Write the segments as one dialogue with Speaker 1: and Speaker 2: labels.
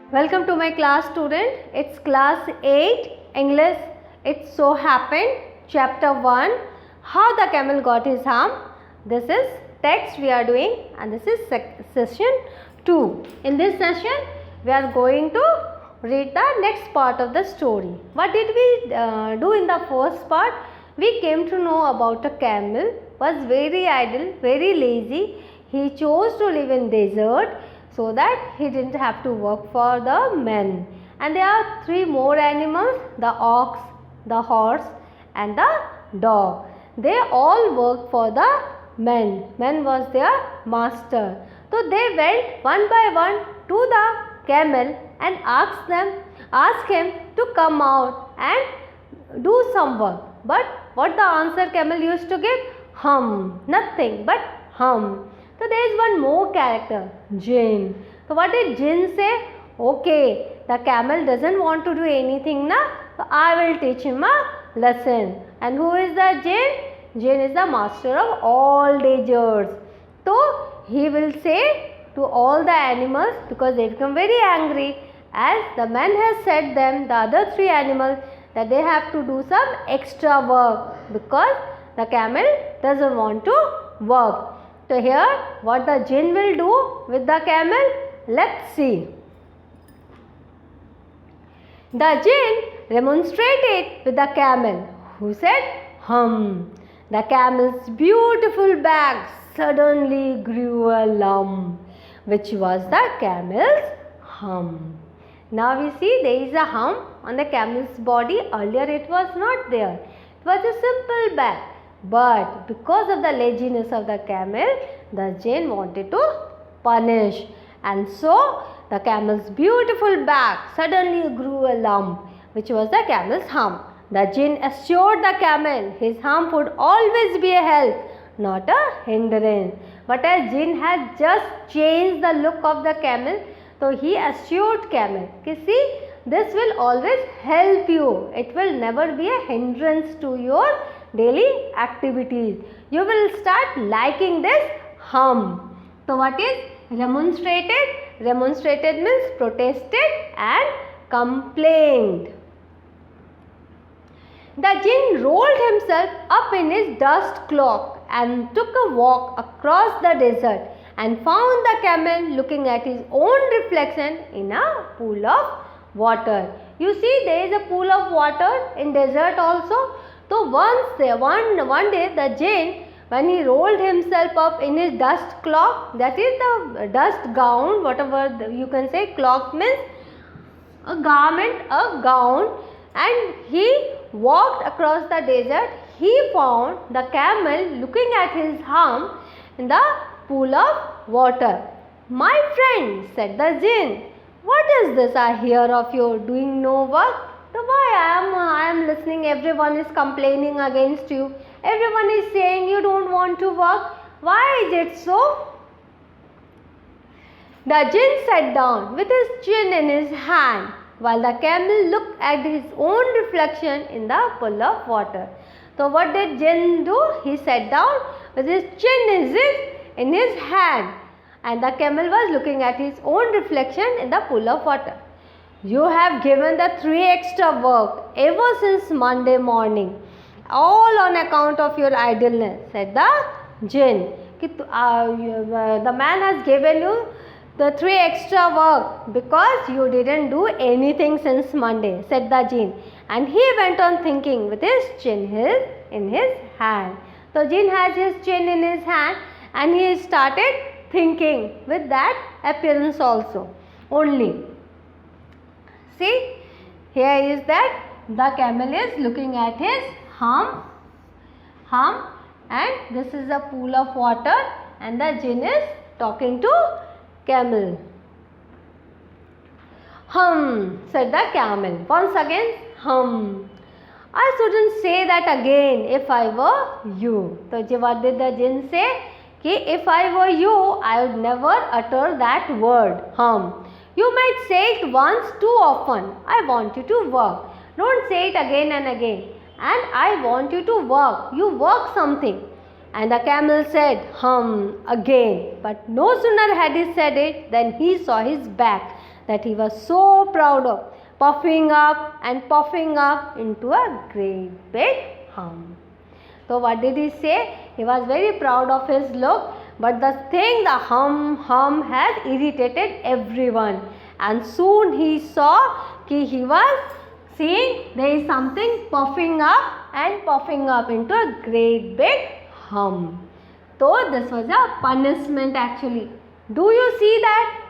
Speaker 1: Welcome to my class, student. It's class 8 English. It so happened, chapter 1, how the camel got his harm. This is text we are doing, and this is session 2. In this session we are going to read the next part of the story. What did we do in the first part? We came to know about a camel was very idle, very lazy. He chose to live in desert so that he didn't have to work for the men. And there are 3 more animals, the ox, the horse and the dog. They all worked for the men. Men was their master. So they went one by one to the camel and asked him to come out and do some work. But what the answer camel used to give? Hum. Nothing but hum. So there is one more character, Jinn. So what did Jinn say? Okay, the camel doesn't want to do anything now, so I will teach him a lesson. And who is the Jinn? Jinn is the master of all deserts. So he will say to all the animals, because they become very angry, as the man has said them, the other 3 animals, that they have to do some extra work because the camel doesn't want to work. So here what the Jinn will do with the camel, let's see. The Jinn remonstrated with the camel, who said, hum. The camel's beautiful back suddenly grew a lump, which was the camel's hum. Now we see there is a hump on the camel's body. Earlier it was not there. It was a simple back. But because of the laziness of the camel, the Jinn wanted to punish. And so the camel's beautiful back suddenly grew a lump, which was the camel's hump. The Jinn assured the camel his hump would always be a help, not a hindrance. But as Jinn had just changed the look of the camel, so he assured camel, see, this will always help you. It will never be a hindrance to your daily activities. You will start liking this hum. So what is remonstrated? Remonstrated means protested and complained. The Jinn rolled himself up in his dust cloak and took a walk across the desert and found the camel looking at his own reflection in a pool of water. You see, there is a pool of water in desert also. So one day the Jinn, when he rolled himself up in his dust cloak, that is the dust gown, whatever you can say, cloak means a garment, a gown, and he walked across the desert, he found the camel looking at his hump in the pool of water. My friend, said the Jinn, what is this I hear of you doing no work? So why I am listening, everyone is complaining against you. Everyone is saying you don't want to work. Why is it so? The Jinn sat down with his chin in his hand while the camel looked at his own reflection in the pool of water. So what did Jinn do? He sat down with his chin in his hand, and the camel was looking at his own reflection in the pool of water. You have given the 3 extra work ever since Monday morning, all on account of your idleness, said the Jinn. The man has given you the 3 extra work because you didn't do anything since Monday, said the Jinn. And he went on thinking with his chin in his hand. So Jinn has his chin in his hand and he started thinking with that appearance also only. See, here is that the camel is looking at his hump, and this is a pool of water, and the Jinn is talking to camel. Hum, said the camel. Once again, hum. I shouldn't say that again if I were you. So what did the Jinn say? If I were you, I would never utter that word, hum. You might say it once too often. I want you to work. Don't say it again and again. And I want you to work. You work something. And the camel said, hum, again. But no sooner had he said it than he saw his back that he was so proud of, puffing up into a great big hump. So what did he say? He was very proud of his look, but the hum has irritated everyone, and soon he saw that he was seeing there is something puffing up into a great big hump. So this was a punishment actually. Do you see that?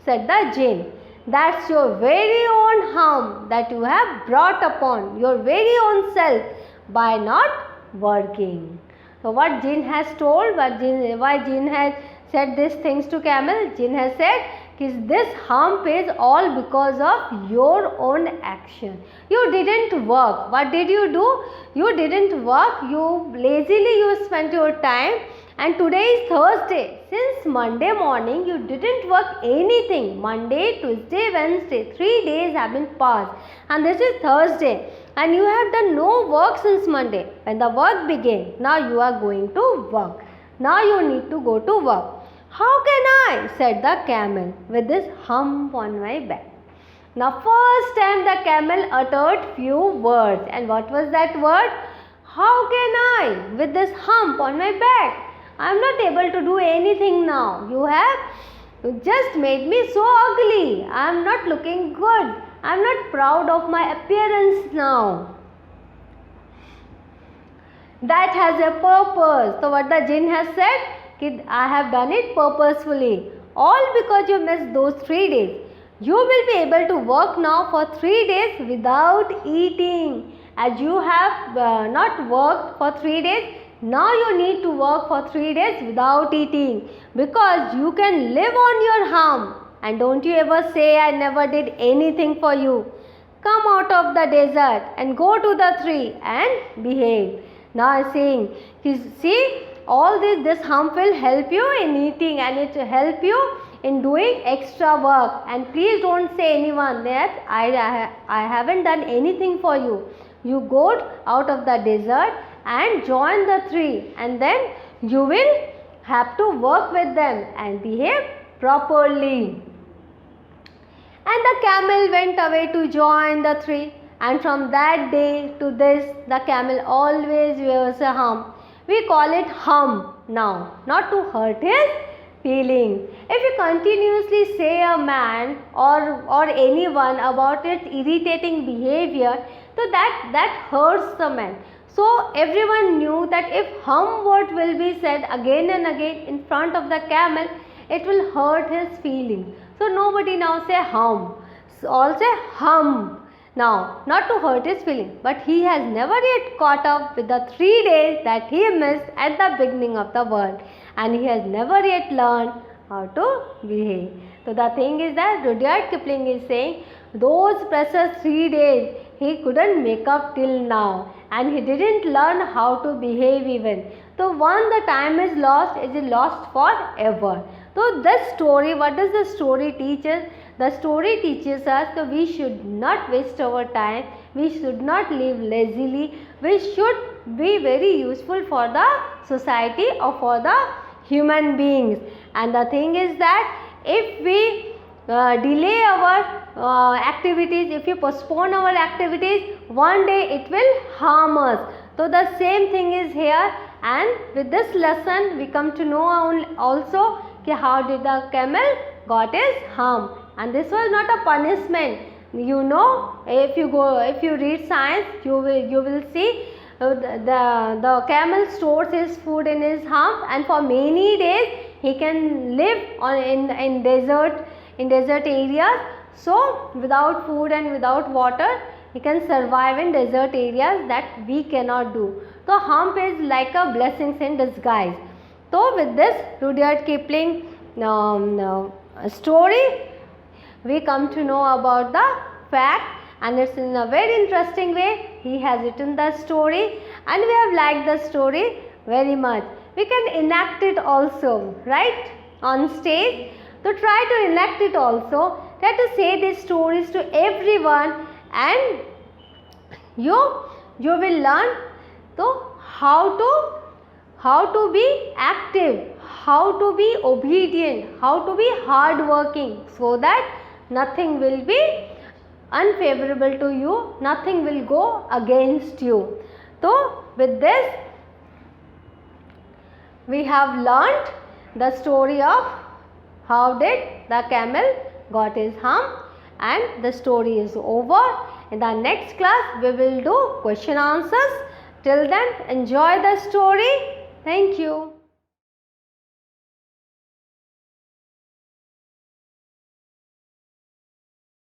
Speaker 1: Said the jinn. That's your very own harm that you have brought upon your very own self by not working. So what jinn has told, why jinn has said these things to camel? Jinn has said this hump is all because of your own action. You didn't work. What did you do? You didn't work. You lazily spent your time. And today is Thursday. Since Monday morning you didn't work anything. Monday, Tuesday, Wednesday, 3 days have been passed. And this is Thursday. And you have done no work since Monday. When the work began, now you are going to work. Now you need to go to work. How can I? Said the camel with this hump on my back. Now first time the camel uttered few words. And what was that word? How can I with this hump on my back? I am not able to do anything now. You have just made me so ugly. I am not looking good. I am not proud of my appearance now. That has a purpose. So what the jinn has said, I have done it purposefully. All because you missed those 3 days. You will be able to work now for 3 days without eating. As you have not worked for 3 days, now you need to work for 3 days without eating, because you can live on your hump. And don't you ever say I never did anything for you. Come out of the desert and go to the tree and behave. Now I am saying, see, all this hump will help you in eating, and it will help you in doing extra work. And please don't say anyone that I haven't done anything for you. You go out of the desert and join the tree, and then you will have to work with them and behave properly. And the camel went away to join the tree, and from that day to this, the camel always wears a hump. We call it hump now, not to hurt his feelings. If you continuously say a man or anyone about its irritating behavior, so that hurts the man. So everyone knew that if hum word will be said again and again in front of the camel, it will hurt his feelings. So nobody now say hum. So all say hum. Now, not to hurt his feelings, but he has never yet caught up with the 3 days that he missed at the beginning of the world, and he has never yet learned how to behave. So the thing is that Rudyard Kipling is saying those precious 3 days he couldn't make up till now, and he didn't learn how to behave even. So once the time is lost, it is lost forever. So this story, what does the story teach us? The story teaches us that we should not waste our time, we should not live lazily, we should be very useful for the society or for the human beings. And the thing is that if we delay our activities, if you postpone our activities, one day it will harm us. So the same thing is here, and with this lesson we come to know also how did the camel got his hump. And this was not a punishment. You know, if you read science, you will see the camel stores his food in his hump, and for many days he can live in desert areas. So without food and without water, he can survive in desert areas that we cannot do. So hump is like a blessing in disguise. So with this Rudyard Kipling story, we come to know about the fact, and it's in a very interesting way. He has written the story, and we have liked the story very much. We can enact it also, right, on stage. So try to enact it also. Try to say these stories to everyone, and you will learn how to be active, how to be obedient, how to be hardworking, so that nothing will be unfavorable to you, nothing will go against you. So with this we have learnt the story of how did the camel got his hump, and the story is over. In the next class we will do question answers. Till then, enjoy the story. Thank you.